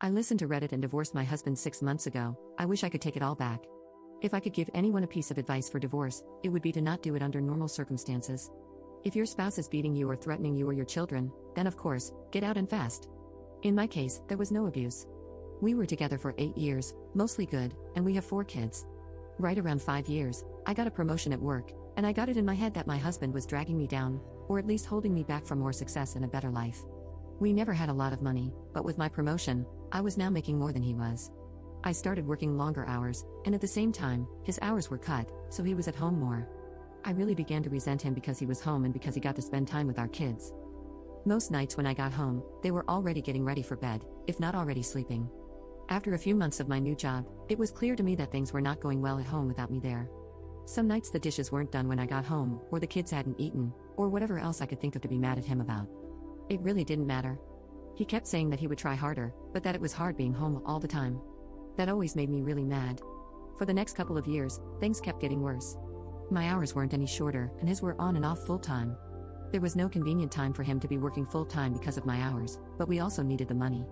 I listened to Reddit and divorced my husband 6 months ago. I wish I could take it all back. If I could give anyone a piece of advice for divorce, it would be to not do it under normal circumstances. If your spouse is beating you or threatening you or your children, then of course, get out and fast. In my case, there was no abuse. We were together for 8 years, mostly good, and we have 4 kids. Right around 5 years, I got a promotion at work, and I got it in my head that my husband was dragging me down, or at least holding me back from more success and a better life. We never had a lot of money, but with my promotion, I was now making more than he was. I started working longer hours, and at the same time, his hours were cut, so he was at home more. I really began to resent him because he was home and because he got to spend time with our kids. Most nights when I got home, they were already getting ready for bed, if not already sleeping. After a few months of my new job, it was clear to me that things were not going well at home without me there. Some nights the dishes weren't done when I got home, or the kids hadn't eaten, or whatever else I could think of to be mad at him about. It really didn't matter. He kept saying that he would try harder, but that it was hard being home all the time. That always made me really mad. For the next couple of years, things kept getting worse. My hours weren't any shorter, and his were on and off full-time. There was no convenient time for him to be working full-time because of my hours, but we also needed the money.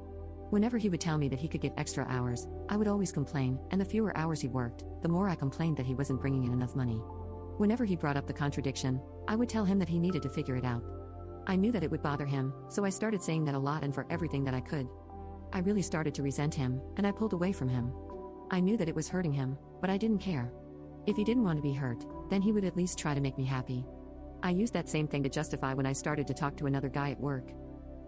Whenever he would tell me that he could get extra hours, I would always complain, and the fewer hours he worked, the more I complained that he wasn't bringing in enough money. Whenever he brought up the contradiction, I would tell him that he needed to figure it out. I knew that it would bother him, so I started saying that a lot and for everything that I could. I really started to resent him, and I pulled away from him. I knew that it was hurting him, but I didn't care. If he didn't want to be hurt, then he would at least try to make me happy. I used that same thing to justify when I started to talk to another guy at work.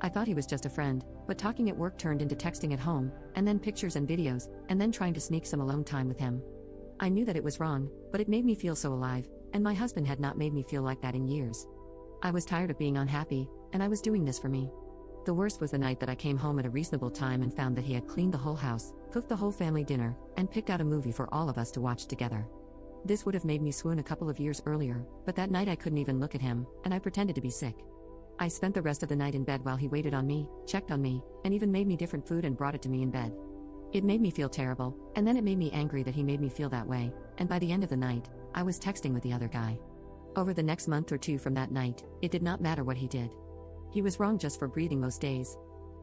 I thought he was just a friend, but talking at work turned into texting at home, and then pictures and videos, and then trying to sneak some alone time with him. I knew that it was wrong, but it made me feel so alive, and my husband had not made me feel like that in years. I was tired of being unhappy, and I was doing this for me. The worst was the night that I came home at a reasonable time and found that he had cleaned the whole house, cooked the whole family dinner, and picked out a movie for all of us to watch together. This would have made me swoon a couple of years earlier, but that night I couldn't even look at him, and I pretended to be sick. I spent the rest of the night in bed while he waited on me, checked on me, and even made me different food and brought it to me in bed. It made me feel terrible, and then it made me angry that he made me feel that way, and by the end of the night, I was texting with the other guy. Over the next month or two from that night, it did not matter what he did. He was wrong just for breathing most days.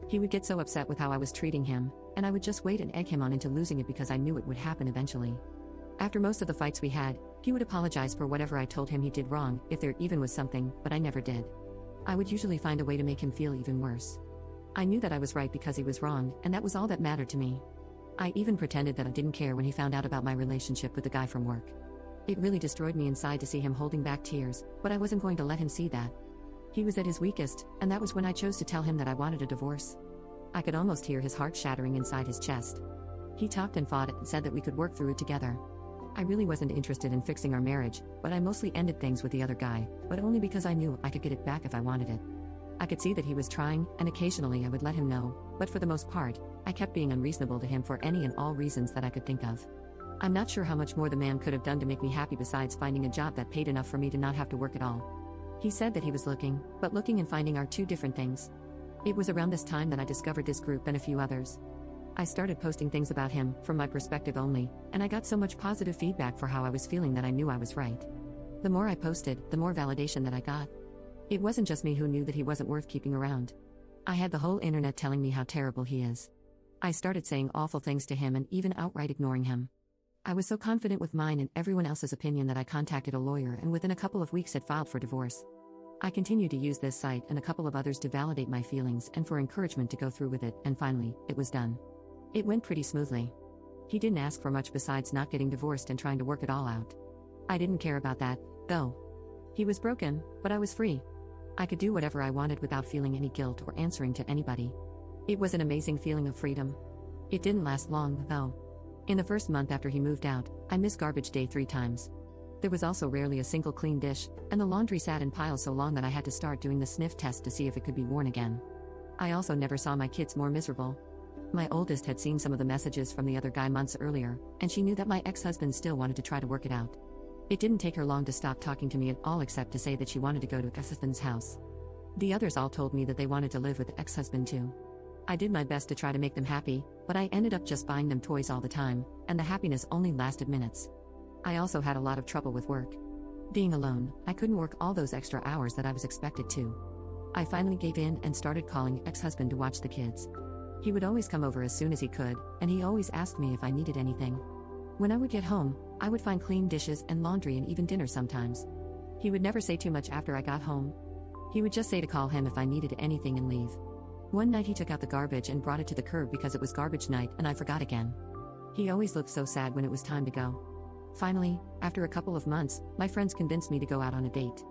He would get so upset with how I was treating him, and I would just wait and egg him on into losing it because I knew it would happen eventually. After most of the fights we had, he would apologize for whatever I told him he did wrong, if there even was something, but I never did. I would usually find a way to make him feel even worse. I knew that I was right because he was wrong, and that was all that mattered to me. I even pretended that I didn't care when he found out about my relationship with the guy from work. It really destroyed me inside to see him holding back tears, but I wasn't going to let him see that. He was at his weakest, and that was when I chose to tell him that I wanted a divorce. I could almost hear his heart shattering inside his chest. He talked and fought and said that we could work through it together. I really wasn't interested in fixing our marriage, but I mostly ended things with the other guy, but only because I knew I could get it back if I wanted it. I could see that he was trying, and occasionally I would let him know, but for the most part, I kept being unreasonable to him for any and all reasons that I could think of. I'm not sure how much more the man could have done to make me happy besides finding a job that paid enough for me to not have to work at all. He said that he was looking, but looking and finding are two different things. It was around this time that I discovered this group and a few others. I started posting things about him, from my perspective only, and I got so much positive feedback for how I was feeling that I knew I was right. The more I posted, the more validation that I got. It wasn't just me who knew that he wasn't worth keeping around. I had the whole internet telling me how terrible he is. I started saying awful things to him and even outright ignoring him. I was so confident with mine and everyone else's opinion that I contacted a lawyer and within a couple of weeks had filed for divorce. I continued to use this site and a couple of others to validate my feelings and for encouragement to go through with it, and finally, it was done. It went pretty smoothly. He didn't ask for much besides not getting divorced and trying to work it all out. I didn't care about that, though. He was broken, but I was free. I could do whatever I wanted without feeling any guilt or answering to anybody. It was an amazing feeling of freedom. It didn't last long, though. In the first month after he moved out, I missed garbage day 3 times. There was also rarely a single clean dish, and the laundry sat in piles so long that I had to start doing the sniff test to see if it could be worn again. I also never saw my kids more miserable. My oldest had seen some of the messages from the other guy months earlier, and she knew that my ex-husband still wanted to try to work it out. It didn't take her long to stop talking to me at all except to say that she wanted to go to ex-husband's house. The others all told me that they wanted to live with the ex-husband too. I did my best to try to make them happy, but I ended up just buying them toys all the time, and the happiness only lasted minutes. I also had a lot of trouble with work. Being alone, I couldn't work all those extra hours that I was expected to. I finally gave in and started calling ex-husband to watch the kids. He would always come over as soon as he could, and he always asked me if I needed anything. When I would get home, I would find clean dishes and laundry and even dinner sometimes. He would never say too much after I got home. He would just say to call him if I needed anything and leave. One night he took out the garbage and brought it to the curb because it was garbage night and I forgot again. He always looked so sad when it was time to go. Finally, after a couple of months, my friends convinced me to go out on a date.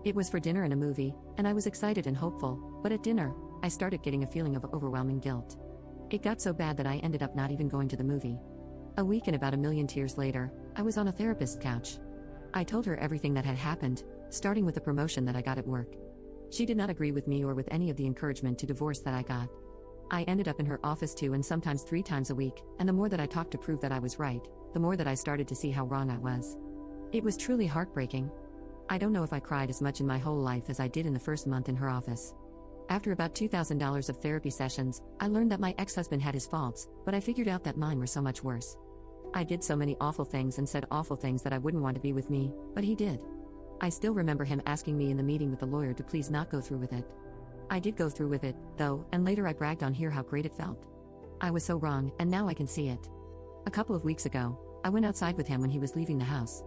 It was for dinner and a movie, and I was excited and hopeful, but at dinner, I started getting a feeling of overwhelming guilt. It got so bad that I ended up not even going to the movie. A week and about 1,000,000 tears later, I was on a therapist's couch. I told her everything that had happened, starting with the promotion that I got at work. She did not agree with me or with any of the encouragement to divorce that I got. I ended up in her office 2 and sometimes 3 times a week, and the more that I talked to prove that I was right, the more that I started to see how wrong I was. It was truly heartbreaking. I don't know if I cried as much in my whole life as I did in the first month in her office. After about $2,000 of therapy sessions, I learned that my ex-husband had his faults, but I figured out that mine were so much worse. I did so many awful things and said awful things that I wouldn't want to be with me, but he did. I still remember him asking me in the meeting with the lawyer to please not go through with it. I did go through with it, though, and later I bragged on here how great it felt. I was so wrong, and now I can see it. A couple of weeks ago, I went outside with him when he was leaving the house.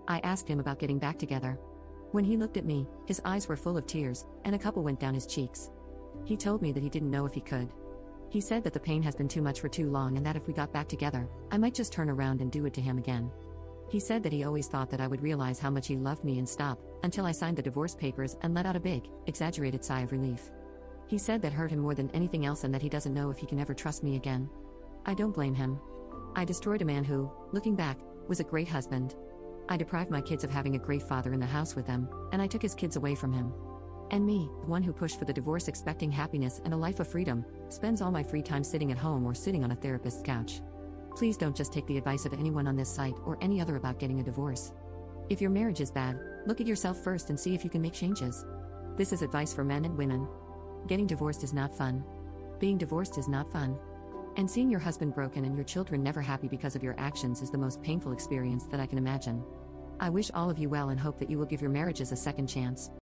I asked him about getting back together. When he looked at me, his eyes were full of tears, and a couple went down his cheeks. He told me that he didn't know if he could. He said that the pain has been too much for too long and that if we got back together, I might just turn around and do it to him again. He said that he always thought that I would realize how much he loved me and stop, until I signed the divorce papers and let out a big, exaggerated sigh of relief. He said that hurt him more than anything else and that he doesn't know if he can ever trust me again. I don't blame him. I destroyed a man who, looking back, was a great husband. I deprived my kids of having a great father in the house with them, and I took his kids away from him. And me, the one who pushed for the divorce expecting happiness and a life of freedom, spends all my free time sitting at home or sitting on a therapist's couch. Please don't just take the advice of anyone on this site or any other about getting a divorce. If your marriage is bad, look at yourself first and see if you can make changes. This is advice for men and women. Getting divorced is not fun. Being divorced is not fun. And seeing your husband broken and your children never happy because of your actions is the most painful experience that I can imagine. I wish all of you well and hope that you will give your marriages a second chance.